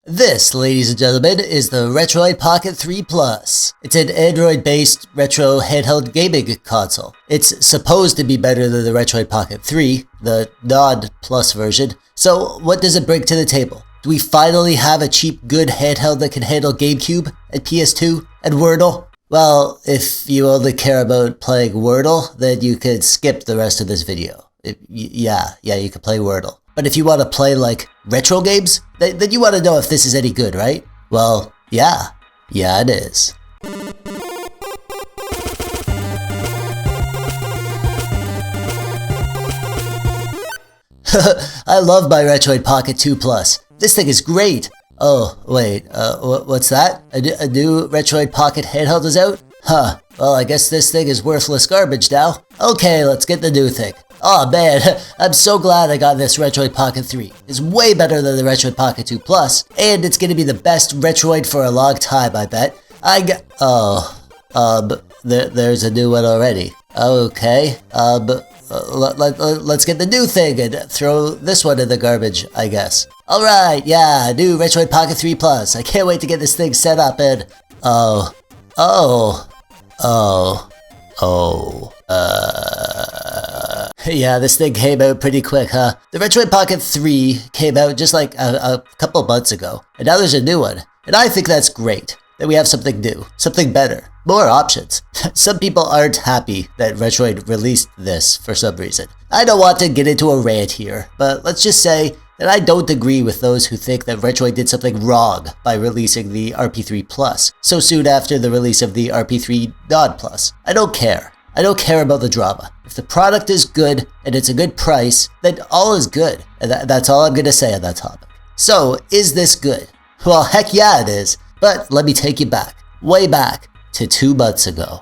This, ladies and gentlemen, is the Retroid Pocket 3 Plus. It's an Android-based retro handheld gaming console. It's supposed to be better than the Retroid Pocket 3, the non-Plus version. So what does it bring to the table? Do we finally have a cheap, good handheld that can handle Gamecube and PS2 and Wordle? Well, if you only care about playing Wordle, then you could skip the rest of this video. Yeah, you can play Wordle. But if you want to play like retro games, then you want to know if this is any good, right? Well, yeah, it is. I love my Retroid Pocket 2 Plus. This thing is great. Oh, wait, what's that? A new Retroid Pocket handheld is out? Huh, well, I guess this thing is worthless garbage now. Okay, let's get the new thing. Oh man, I'm so glad I got this Retroid Pocket 3. It's way better than the Retroid Pocket 2 Plus, and it's gonna be the best Retroid for a long time, I bet. There's a new one already. Okay, let's get the new thing and throw this one in the garbage, I guess. Alright, yeah, new Retroid Pocket 3 Plus. I can't wait to get this thing set up and... Yeah, this thing came out pretty quick, huh? The Retroid Pocket 3 came out just like a couple months ago, and now there's a new one. And I think that's great, that we have something new, something better, more options. Some people aren't happy that Retroid released this for some reason. I don't want to get into a rant here, but let's just say that I don't agree with those who think that Retroid did something wrong by releasing the RP3 Plus so soon after the release of the RP3 Non-Plus. I don't care. I don't care about the drama. If the product is good and it's a good price, then all is good. And that's all I'm going to say on that topic. So, is this good? Well, heck yeah it is. But let me take you back, way back to 2 months ago.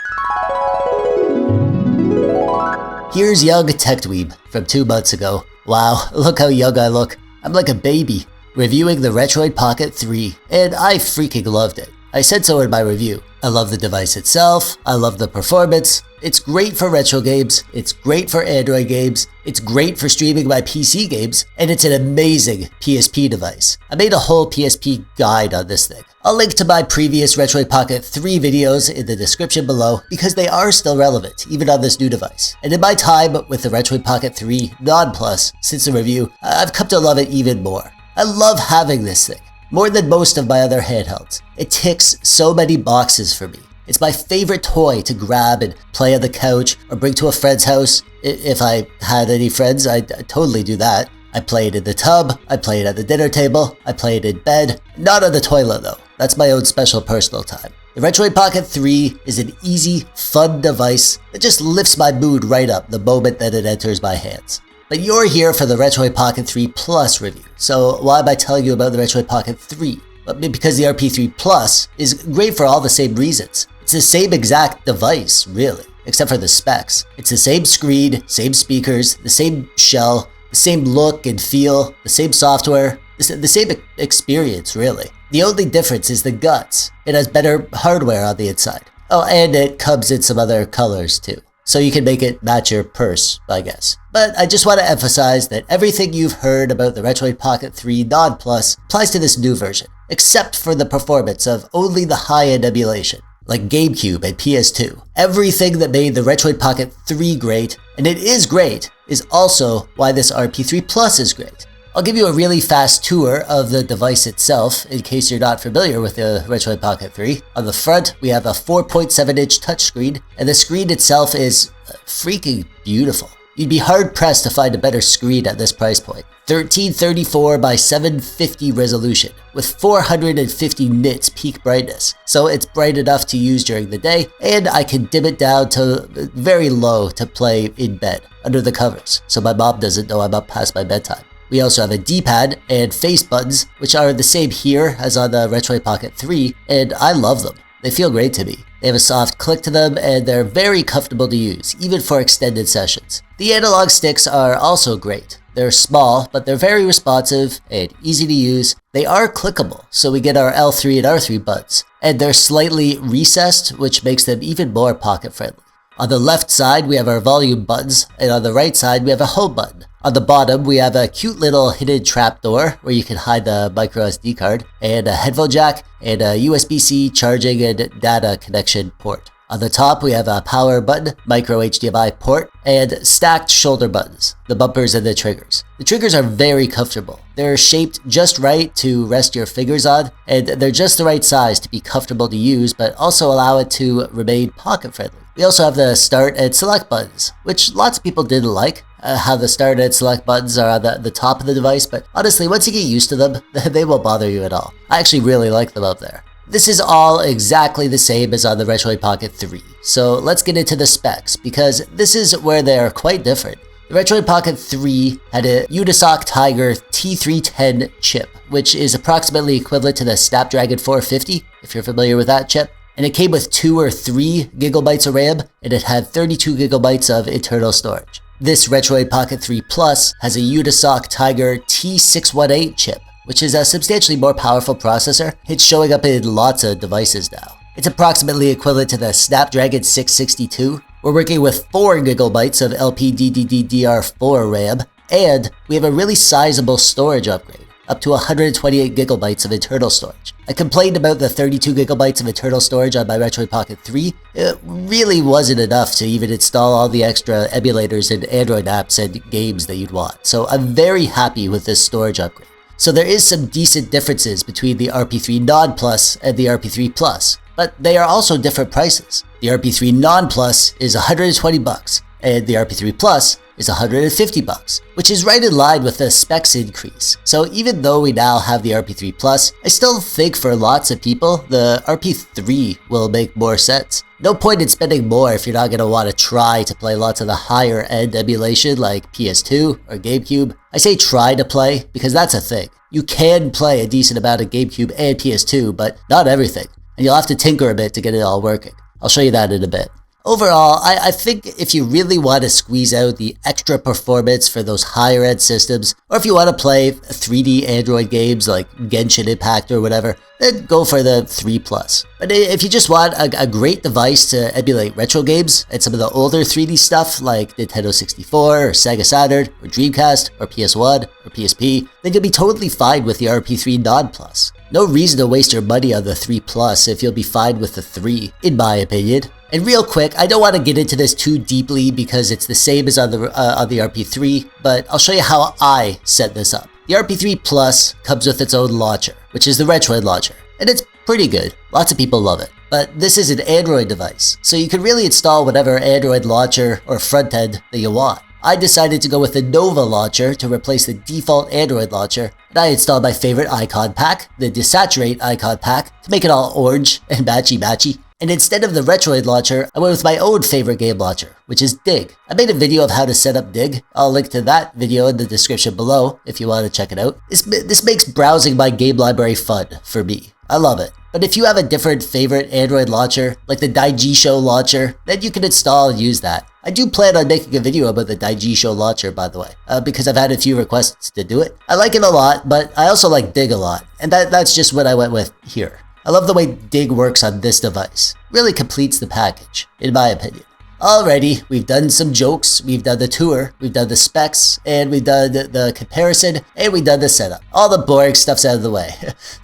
Here's young TechDweeb from 2 months ago. Wow, look how young I look. I'm like a baby, reviewing the Retroid Pocket 3, and I freaking loved it. I said so in my review. I love the device itself, I love the performance, it's great for retro games, it's great for Android games, it's great for streaming my PC games, and it's an amazing PSP device. I made a whole PSP guide on this thing. I'll link to my previous Retroid Pocket 3 videos in the description below because they are still relevant, even on this new device. And in my time with the Retroid Pocket 3 Non-Plus since the review, I've come to love it even more. I love having this thing, more than most of my other handhelds. It ticks so many boxes for me. It's my favorite toy to grab and play on the couch or bring to a friend's house. If I had any friends, I'd totally do that. I play it in the tub, I play it at the dinner table, I play it in bed. Not on the toilet though. That's my own special personal time. The Retroid Pocket 3 is an easy, fun device that just lifts my mood right up the moment that it enters my hands. But you're here for the Retroid Pocket 3 Plus review, so why am I telling you about the Retroid Pocket 3? Well, because the RP3 Plus is great for all the same reasons. It's the same exact device, really, except for the specs. It's the same screen, same speakers, the same shell, the same look and feel, the same software, the same experience, really. The only difference is the guts. It has better hardware on the inside. Oh, and it comes in some other colors too. So you can make it match your purse, I guess. But I just want to emphasize that everything you've heard about the Retroid Pocket 3 Non-Plus applies to this new version, except for the performance of only the high-end emulation, like Gamecube and PS2. Everything that made the Retroid Pocket 3 great, and it is great, is also why this RP3 Plus is great. I'll give you a really fast tour of the device itself in case you're not familiar with the Retroid Pocket 3. On the front, we have a 4.7-inch touchscreen, and the screen itself is freaking beautiful. You'd be hard-pressed to find a better screen at this price point. 1334 by 750 resolution, with 450 nits peak brightness, so it's bright enough to use during the day, and I can dim it down to very low to play in bed, under the covers, so my mom doesn't know I'm up past my bedtime. We also have a D-pad and face buttons, which are the same here as on the Retroid Pocket 3, and I love them. They feel great to me. They have a soft click to them, and they're very comfortable to use, even for extended sessions. The analog sticks are also great. They're small, but they're very responsive and easy to use. They are clickable, so we get our L3 and R3 buttons, and they're slightly recessed, which makes them even more pocket-friendly. On the left side, we have our volume buttons, and on the right side, we have a home button. On the bottom, we have a cute little hidden trapdoor where you can hide the micro SD card, and a headphone jack, and a USB-C charging and data connection port. On the top, we have a power button, micro HDMI port, and stacked shoulder buttons, the bumpers and the triggers. The triggers are very comfortable. They're shaped just right to rest your fingers on, and they're just the right size to be comfortable to use, but also allow it to remain pocket-friendly. We also have the start and select buttons, which lots of people didn't like, how the start and select buttons are on the top of the device, but honestly, once you get used to them, they won't bother you at all. I actually really like them up there. This is all exactly the same as on the Retroid Pocket 3, so let's get into the specs, because this is where they are quite different. The Retroid Pocket 3 had a Unisoc Tiger T310 chip, which is approximately equivalent to the Snapdragon 450, if you're familiar with that chip. And it came with 2 or 3 gigabytes of RAM, and it had 32 gigabytes of internal storage. This Retroid Pocket 3 Plus has a Unisoc Tiger T618 chip, which is a substantially more powerful processor. It's showing up in lots of devices now. It's approximately equivalent to the Snapdragon 662. We're working with 4 gigabytes of LPDDR4 RAM, and we have a really sizable storage upgrade, up to 128 gigabytes of internal storage. I complained about the 32 gigabytes of internal storage on my Retroid Pocket 3. It really wasn't enough to even install all the extra emulators and Android apps and games that you'd want, so I'm very happy with this storage upgrade. So there is some decent differences between the RP3 Non-Plus and the RP3 Plus, but they are also different prices. The RP3 Non-Plus is $120, and the RP3 Plus is $150, which is right in line with the specs increase. So even though we now have the RP3 Plus, I still think for lots of people, the RP3 will make more sense. No point in spending more if you're not going to want to try to play lots of the higher end emulation like PS2 or Gamecube. I say try to play because that's a thing. You can play a decent amount of Gamecube and PS2, but not everything, and you'll have to tinker a bit to get it all working. I'll show you that in a bit. Overall, I think if you really want to squeeze out the extra performance for those higher end systems, or if you want to play 3D Android games like Genshin Impact or whatever, then go for the 3 Plus. But if you just want a great device to emulate retro games and some of the older 3D stuff like Nintendo 64 or Sega Saturn or Dreamcast or PS1 or PSP, then you'll be totally fine with the RP3 Non-Plus. No reason to waste your money on the 3 Plus if you'll be fine with the 3, in my opinion. And real quick, I don't want to get into this too deeply because it's the same as on the RP3, but I'll show you how I set this up. The RP3 Plus comes with its own launcher, which is the Retroid launcher, and it's pretty good. Lots of people love it. But this is an Android device, so you can really install whatever Android launcher or front end that you want. I decided to go with the Nova launcher to replace the default Android launcher, and I installed my favorite icon pack, the Desaturate icon pack, to make it all orange and matchy-matchy. And instead of the Retroid launcher, I went with my own favorite game launcher, which is Dig. I made a video of how to set up Dig. I'll link to that video in the description below if you want to check it out. This makes browsing my game library fun for me. I love it. But if you have a different favorite Android launcher, like the Daijisho launcher, then you can install and use that. I do plan on making a video about the Daijisho launcher, by the way, because I've had a few requests to do it. I like it a lot, but I also like Dig a lot, and that's just what I went with here. I love the way Dig works on this device. Really completes the package, in my opinion. Alrighty, we've done some jokes, we've done the tour, we've done the specs, and we've done the comparison, and we've done the setup. All the boring stuff's out of the way.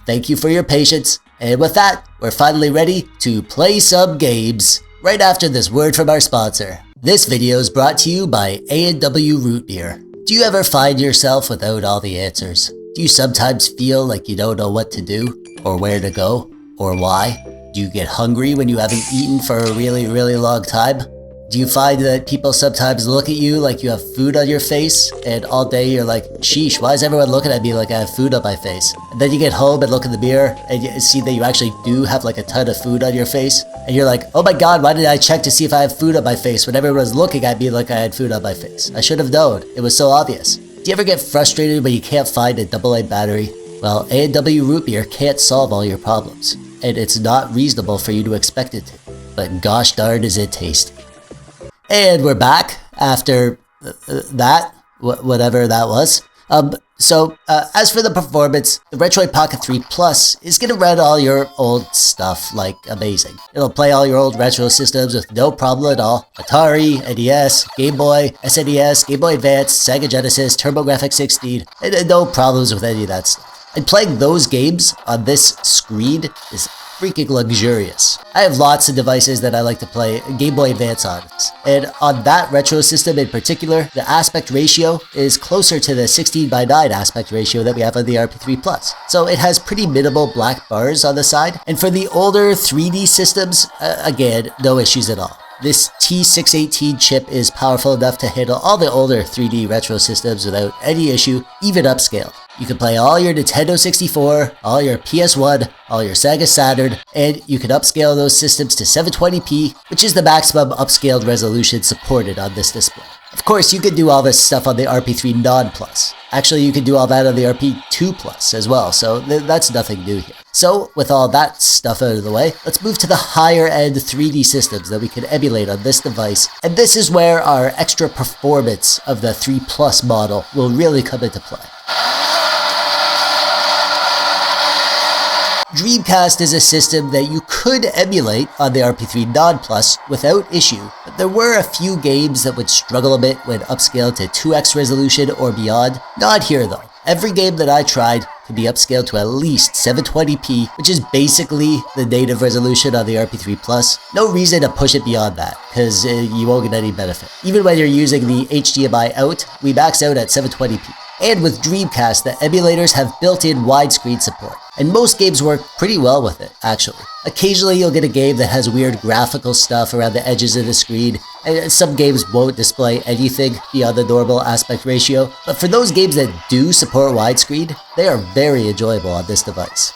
Thank you for your patience. And with that, we're finally ready to play some games, right after this word from our sponsor. This video is brought to you by A&W Root Beer. Do you ever find yourself without all the answers? Do you sometimes feel like you don't know what to do, or where to go, or why? Do you get hungry when you haven't eaten for a really, really long time? Do you find that people sometimes look at you like you have food on your face, and all day you're like, sheesh, why is everyone looking at me like I have food on my face? And then you get home and look in the mirror and you see that you actually do have like a ton of food on your face, and you're like, oh my god, why did I check to see if I have food on my face when everyone was looking at me like I had food on my face? I should have known. It was so obvious. Do you ever get frustrated when you can't find a AA battery? Well, A&W Root Beer can't solve all your problems, and it's not reasonable for you to expect it to. But gosh darn is it tasty. And we're back after that, whatever that was. As for the performance, the Retroid Pocket 3 Plus is gonna run all your old stuff like amazing. It'll play all your old retro systems with no problem at all. Atari, NES, Game Boy, SNES, Game Boy Advance, Sega Genesis, TurboGrafx 16, and no problems with any of that stuff. And playing those games on this screen is freaking luxurious. I have lots of devices that I like to play Game Boy Advance on, and on that retro system in particular, the aspect ratio is closer to the 16:9 aspect ratio that we have on the RP3 Plus. So it has pretty minimal black bars on the side, and for the older 3D systems, again, no issues at all. This T618 chip is powerful enough to handle all the older 3D retro systems without any issue, even upscaled. You can play all your Nintendo 64, all your PS1, all your Sega Saturn, and you can upscale those systems to 720p, which is the maximum upscaled resolution supported on this display. Of course, you can do all this stuff on the RP3 Non-Plus. Actually, you can do all that on the RP2 Plus as well, so that's nothing new here. So, with all that stuff out of the way, let's move to the higher-end 3D systems that we can emulate on this device, and this is where our extra performance of the 3 Plus model will really come into play. Dreamcast is a system that you could emulate on the RP3 Non-Plus without issue, but there were a few games that would struggle a bit when upscaled to 2x resolution or beyond. Not here though. Every game that I tried could be upscaled to at least 720p, which is basically the native resolution on the RP3 Plus. No reason to push it beyond that, because you won't get any benefit. Even when you're using the HDMI out, we max out at 720p. And with Dreamcast, the emulators have built-in widescreen support, and most games work pretty well with it, actually. Occasionally you'll get a game that has weird graphical stuff around the edges of the screen, and some games won't display anything beyond the normal aspect ratio, but for those games that do support widescreen, they are very enjoyable on this device.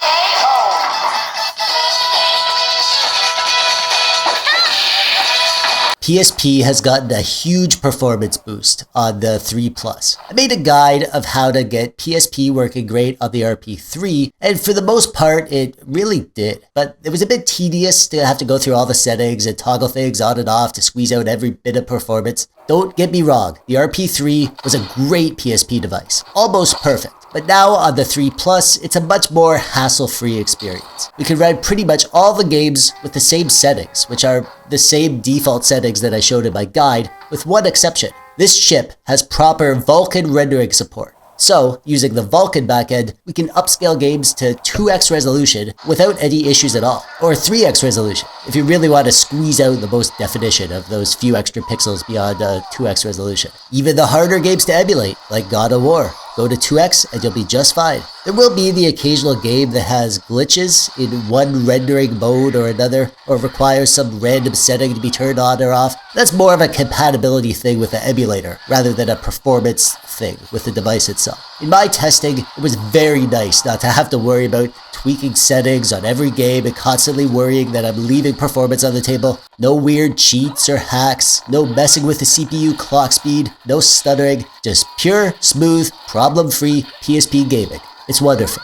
PSP has gotten a huge performance boost on the 3 Plus. I made a guide of how to get PSP working great on the RP3, and for the most part, it really did. But it was a bit tedious to have to go through all the settings and toggle things on and off to squeeze out every bit of performance. Don't get me wrong, the RP3 was a great PSP device, almost perfect. But now on the 3 Plus, it's a much more hassle-free experience. We can run pretty much all the games with the same settings, which are the same default settings that I showed in my guide, with one exception. This chip has proper Vulkan rendering support. So, using the Vulkan backend, we can upscale games to 2x resolution without any issues at all, or 3x resolution, if you really want to squeeze out the most definition of those few extra pixels beyond 2x resolution. Even the harder games to emulate, like God of War, go to 2x and you'll be just fine. There will be the occasional game that has glitches in one rendering mode or another, or requires some random setting to be turned on or off. That's more of a compatibility thing with the emulator, rather than a performance thing with the device itself. In my testing, it was very nice not to have to worry about tweaking settings on every game and constantly worrying that I'm leaving performance on the table. No weird cheats or hacks, no messing with the CPU clock speed, no stuttering, just pure, smooth, problem-free PSP gaming. It's wonderful.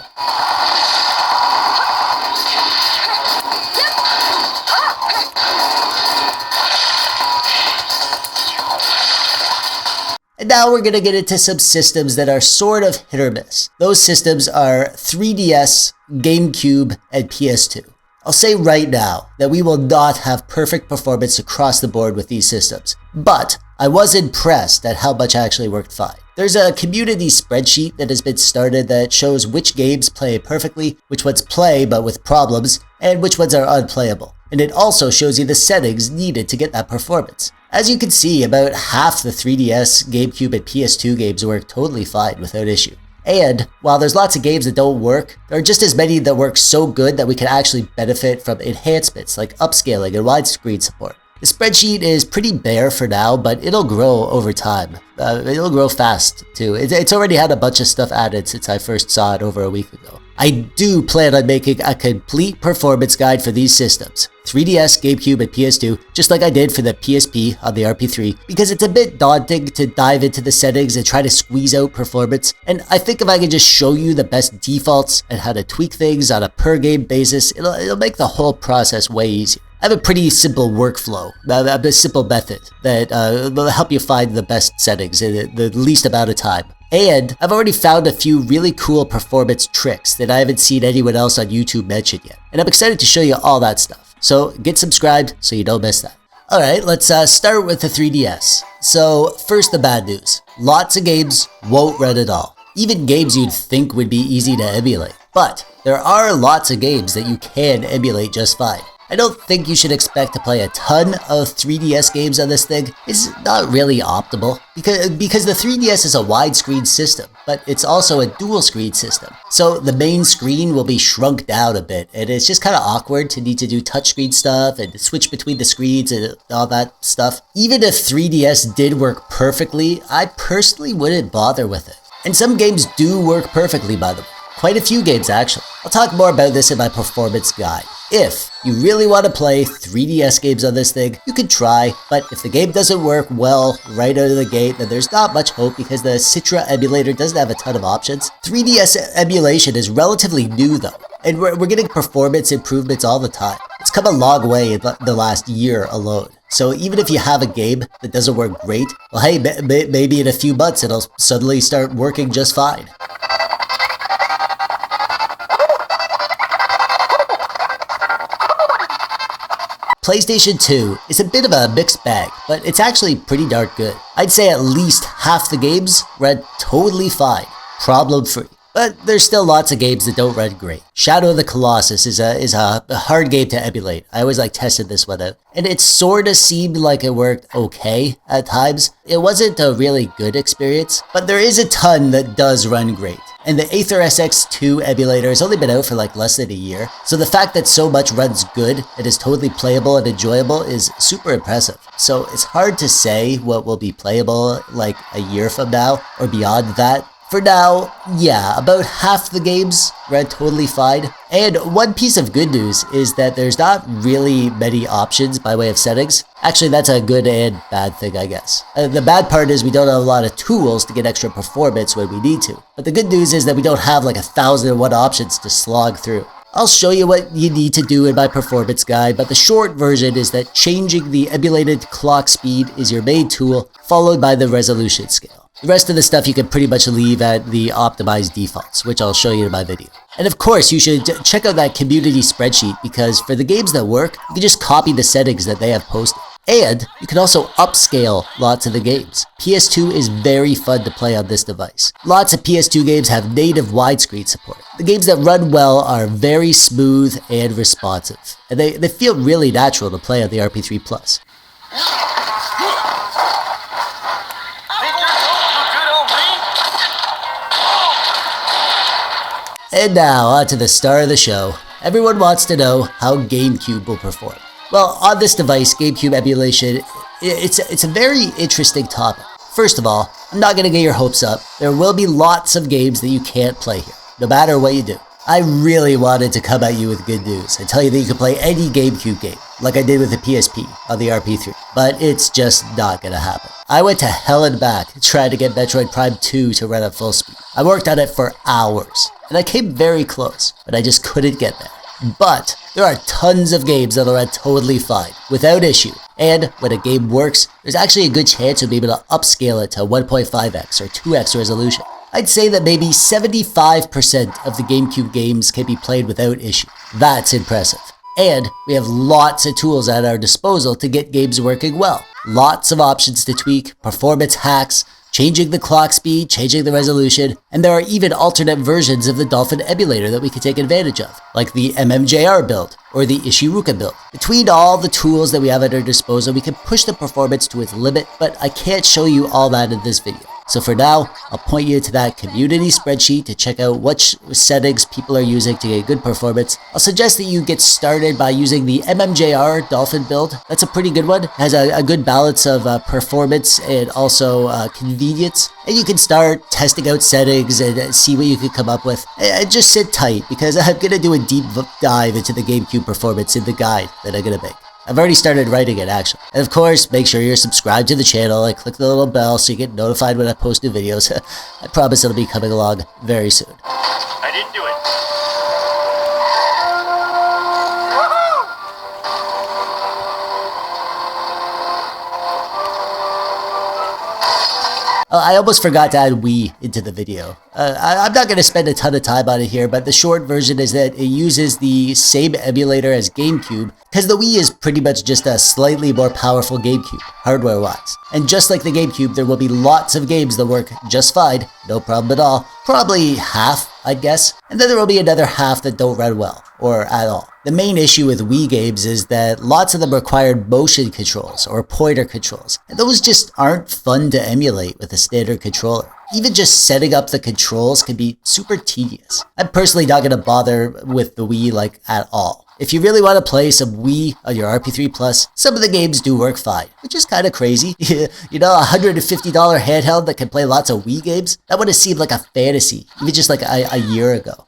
And now we're going to get into some systems that are sort of hit or miss. Those systems are 3DS, Gamecube, and PS2. I'll say right now that we will not have perfect performance across the board with these systems, but I was impressed at how much actually worked fine. There's a community spreadsheet that has been started that shows which games play perfectly, which ones play but with problems, and which ones are unplayable. And it also shows you the settings needed to get that performance. As you can see, about half the 3DS, GameCube, and PS2 games work totally fine without issue. And while there's lots of games that don't work, there are just as many that work so good that we can actually benefit from enhancements like upscaling and widescreen support. The spreadsheet is pretty bare for now, but it'll grow over time. It'll grow fast too. It's already had a bunch of stuff added since I first saw it over a week ago. I do plan on making a complete performance guide for these systems, 3DS, GameCube, and PS2, just like I did for the PSP on the RP3, because it's a bit daunting to dive into the settings and try to squeeze out performance, and I think if I can just show you the best defaults and how to tweak things on a per game basis, it'll make the whole process way easier. I have a pretty simple workflow, a simple method that will help you find the best settings in the least amount of time. And I've already found a few really cool performance tricks that I haven't seen anyone else on YouTube mention yet. And I'm excited to show you all that stuff. So get subscribed so you don't miss that. Alright, let's start with the 3DS. So first, the bad news. Lots of games won't run at all. Even games you'd think would be easy to emulate. But there are lots of games that you can emulate just fine. I don't think you should expect to play a ton of 3DS games on this thing. It's not really optimal because the 3DS is a widescreen system, but it's also a dual screen system. So the main screen will be shrunk down a bit, and it's just kind of awkward to need to do touchscreen stuff and switch between the screens and all that stuff. Even if 3DS did work perfectly, I personally wouldn't bother with it. And some games do work perfectly, by the way. Quite a few games, actually. I'll talk more about this in my performance guide. If you really want to play 3DS games on this thing, you can try, but if the game doesn't work well right out of the gate, then there's not much hope because the Citra emulator doesn't have a ton of options. 3DS emulation is relatively new though, and we're getting performance improvements all the time. It's come a long way in the last year alone. So even if you have a game that doesn't work great, well hey, maybe in a few months it'll suddenly start working just fine. PlayStation 2 is a bit of a mixed bag, but it's actually pretty darn good. I'd say at least half the games run totally fine, problem-free. But there's still lots of games that don't run great. Shadow of the Colossus is a hard game to emulate. I always tested this one out. And it sorta seemed like it worked okay at times. It wasn't a really good experience, but there is a ton that does run great. And the Aether SX2 emulator has only been out for like less than a year. So the fact that so much runs good and is totally playable and enjoyable is super impressive. So it's hard to say what will be playable like a year from now or beyond that. For now, yeah, about half the games ran totally fine. And one piece of good news is that there's not really many options by way of settings. Actually, that's a good and bad thing, I guess. The bad part is we don't have a lot of tools to get extra performance when we need to. But the good news is that we don't have like 1,001 options to slog through. I'll show you what you need to do in my performance guide, but the short version is that changing the emulated clock speed is your main tool, followed by the resolution scale. The rest of the stuff you can pretty much leave at the optimized defaults, which I'll show you in my video. And of course, you should check out that community spreadsheet because for the games that work, you can just copy the settings that they have posted. And you can also upscale lots of the games. PS2 is very fun to play on this device. Lots of PS2 games have native widescreen support. The games that run well are very smooth and responsive. And they feel really natural to play on the RP3 Plus. And now, on to the star of the show. Everyone wants to know how Gamecube will perform. Well, on this device, Gamecube emulation, it's a very interesting topic. First of all, I'm not going to get your hopes up. There will be lots of games that you can't play here, no matter what you do. I really wanted to come at you with good news and tell you that you can play any Gamecube game, like I did with the PSP on the RP3, but it's just not going to happen. I went to hell and back trying to get Metroid Prime 2 to run at full speed. I worked on it for hours, and I came very close, but I just couldn't get there. But there are tons of games that'll run totally fine, without issue. And when a game works, there's actually a good chance you'll be able to upscale it to 1.5x or 2x resolution. I'd say that maybe 75% of the Gamecube games can be played without issue. That's impressive. And we have lots of tools at our disposal to get games working well. Lots of options to tweak, performance hacks, changing the clock speed, changing the resolution, and there are even alternate versions of the Dolphin emulator that we can take advantage of, like the MMJR build or the Ishiruka build. Between all the tools that we have at our disposal, we can push the performance to its limit, but I can't show you all that in this video. So for now, I'll point you to that community spreadsheet to check out which settings people are using to get good performance. I'll suggest that you get started by using the MMJR Dolphin build. That's a pretty good one. It has a good balance of performance and also convenience. And you can start testing out settings and see what you can come up with. And just sit tight because I'm going to do a deep dive into the Gamecube performance in the guide that I'm going to make. I've already started writing it, actually. And of course, make sure you're subscribed to the channel and click the little bell so you get notified when I post new videos. I promise it'll be coming along very soon. I didn't do it. I almost forgot to add Wii into the video. I'm not going to spend a ton of time on it here, but the short version is that it uses the same emulator as Gamecube, because the Wii is pretty much just a slightly more powerful Gamecube, hardware-wise. And just like the Gamecube, there will be lots of games that work just fine, no problem at all. Probably half, I'd guess. And then there will be another half that don't run well, or at all. The main issue with Wii games is that lots of them required motion controls or pointer controls, and those just aren't fun to emulate with a standard controller. Even just setting up the controls can be super tedious. I'm personally not going to bother with the Wii at all. If you really want to play some Wii on your RP3 Plus, some of the games do work fine, which is kind of crazy. You know, a $150 handheld that can play lots of Wii games? That would have seemed like a fantasy, even just like a year ago.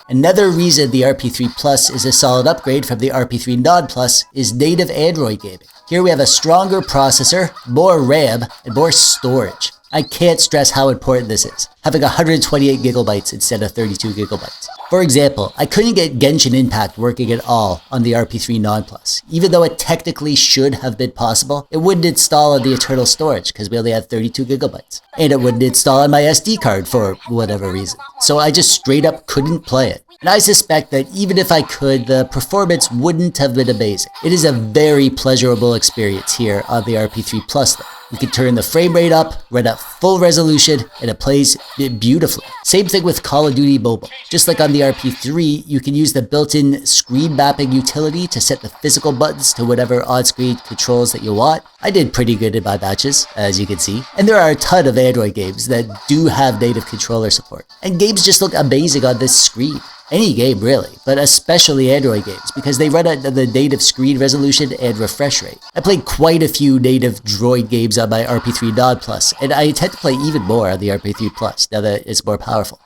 Another reason the RP3 Plus is a solid upgrade from the RP3 Non Plus is native Android gaming. Here we have a stronger processor, more RAM, and more storage. I can't stress how important this is, having 128 gigabytes instead of 32 gigabytes. For example, I couldn't get Genshin Impact working at all on the RP3 Non Plus. Even though it technically should have been possible, it wouldn't install on the internal storage because we only had 32 gigabytes. And it wouldn't install on my SD card for whatever reason. So I just straight up couldn't play it. And I suspect that even if I could, the performance wouldn't have been amazing. It is a very pleasurable experience here on the RP3 Plus though. You can turn the frame rate up, run at full resolution, and it plays beautifully. Same thing with Call of Duty Mobile. Just like on the RP3, you can use the built-in screen mapping utility to set the physical buttons to whatever on-screen controls that you want. I did pretty good in my matches, as you can see. And there are a ton of Android games that do have native controller support. And games just look amazing on this screen. Any game really, but especially Android games because they run at the native screen resolution and refresh rate. I played quite a few native Droid games on my RP3 Non Plus, and I intend to play even more on the RP3 Plus now that it's more powerful.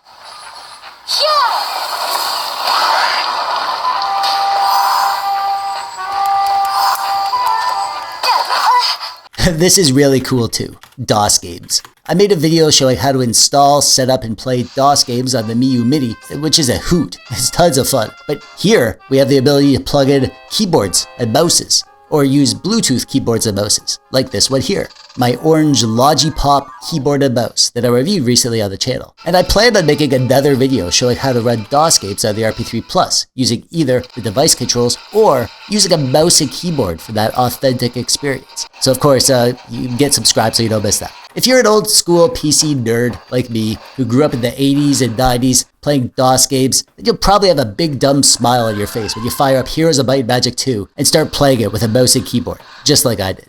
This is really cool too, DOS games. I made a video showing how to install, set up, and play DOS games on the Miu Mini, which is a hoot. It's tons of fun. But here, we have the ability to plug in keyboards and mouses, or use Bluetooth keyboards and mouses, like this one here, my orange Logipop keyboard and mouse that I reviewed recently on the channel. And I plan on making another video showing how to run DOS games on the RP3 Plus, using either the device controls or using a mouse and keyboard for that authentic experience. So of course, you get subscribed so you don't miss that. If you're an old school PC nerd like me, who grew up in the 80s and 90s playing DOS games, then you'll probably have a big dumb smile on your face when you fire up Heroes of Might and Magic 2 and start playing it with a mouse and keyboard, just like I did.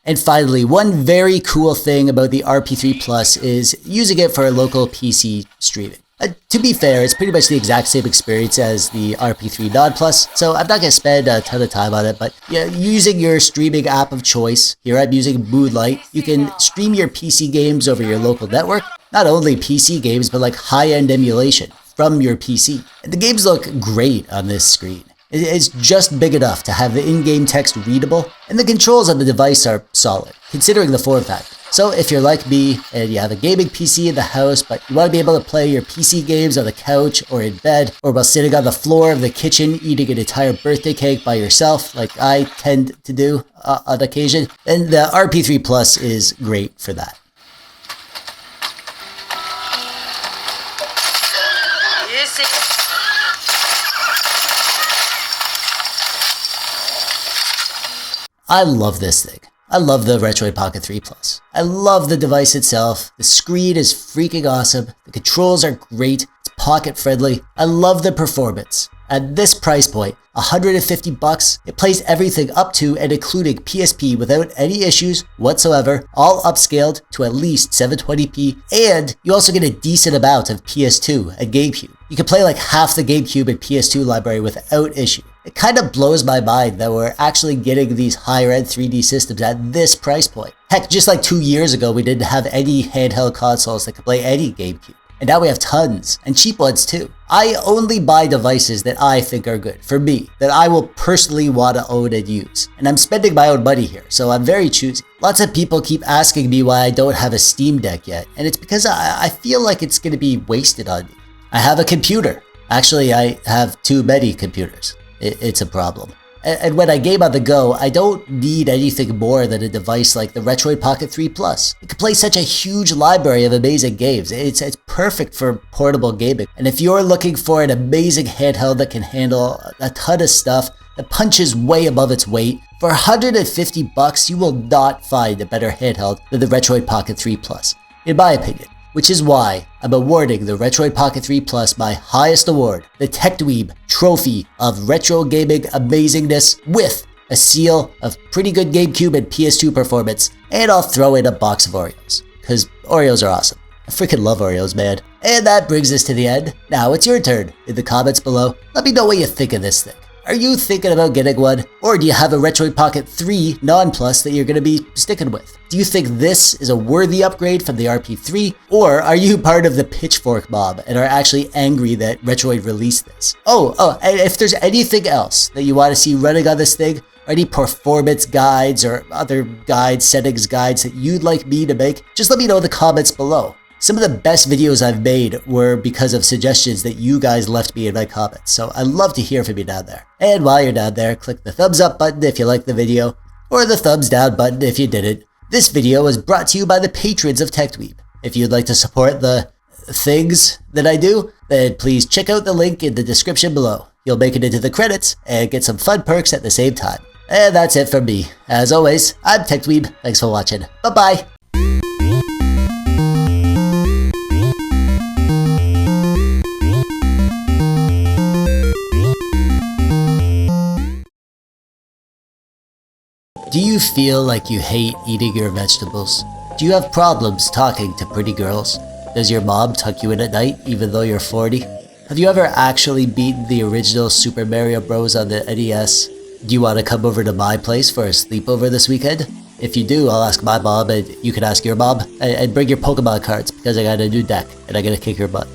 And finally, one very cool thing about the RP3 Plus is using it for local PC streaming. To be fair, it's pretty much the exact same experience as the RP3 Non Plus, so I'm not going to spend a ton of time on it, but yeah, using your streaming app of choice, here I'm using Moonlight, you can stream your PC games over your local network. Not only PC games, but like high-end emulation from your PC. And the games look great on this screen. It's just big enough to have the in-game text readable, and the controls on the device are solid, considering the form factor. So if you're like me, and you have a gaming PC in the house, but you want to be able to play your PC games on the couch or in bed, or while sitting on the floor of the kitchen eating an entire birthday cake by yourself, like I tend to do on occasion, then the RP3 Plus is great for that. I love this thing. I love the Retroid Pocket 3 Plus. I love the device itself. The screen is freaking awesome. The controls are great. It's pocket friendly. I love the performance. At this price point, $150, it plays everything up to and including PSP without any issues whatsoever, all upscaled to at least 720p, and you also get a decent amount of PS2 and Gamecube. You can play like half the Gamecube and PS2 library without issue. It kind of blows my mind that we're actually getting these higher-end 3D systems at this price point. Heck, just like 2 years ago, we didn't have any handheld consoles that could play any Gamecube. And now we have tons, and cheap ones too. I only buy devices that I think are good, for me, that I will personally want to own and use. And I'm spending my own money here, so I'm very choosy. Lots of people keep asking me why I don't have a Steam Deck yet, and it's because I feel like it's going to be wasted on me. I have a computer. Actually, I have too many computers. It's a problem. And when I game on the go, I don't need anything more than a device like the Retroid Pocket 3 Plus. It can play such a huge library of amazing games. It's perfect for portable gaming. And if you're looking for an amazing handheld that can handle a ton of stuff, that punches way above its weight, for $150 you will not find a better handheld than the Retroid Pocket 3 Plus, in my opinion. Which is why I'm awarding the Retroid Pocket 3 Plus my highest award, the TechDweeb Trophy of Retro Gaming Amazingness, with a seal of pretty good Gamecube and PS2 performance, and I'll throw in a box of Oreos, because Oreos are awesome. I freaking love Oreos, man. And that brings us to the end. Now it's your turn. In the comments below, let me know what you think of this thing. Are you thinking about getting one? Or do you have a Retroid Pocket 3 Non-Plus that you're going to be sticking with? Do you think this is a worthy upgrade from the RP3? Or are you part of the pitchfork mob and are actually angry that Retroid released this? And if there's anything else that you want to see running on this thing, or any performance guides or other guides, settings guides that you'd like me to make, just let me know in the comments below. Some of the best videos I've made were because of suggestions that you guys left me in my comments, so I'd love to hear from you down there. And while you're down there, click the thumbs up button if you liked the video, or the thumbs down button if you didn't. This video was brought to you by the patrons of TechDweeb. If you'd like to support the things that I do, then please check out the link in the description below. You'll make it into the credits and get some fun perks at the same time. And that's it from me. As always, I'm TechDweeb. Thanks for watching. Bye-bye. Do you feel like you hate eating your vegetables? Do you have problems talking to pretty girls? Does your mom tuck you in at night even though you're 40? Have you ever actually beaten the original Super Mario Bros. On the NES? Do you want to come over to my place for a sleepover this weekend? If you do, I'll ask my mom and you can ask your mom. And bring your Pokemon cards because I got a new deck and I'm gonna kick your butt.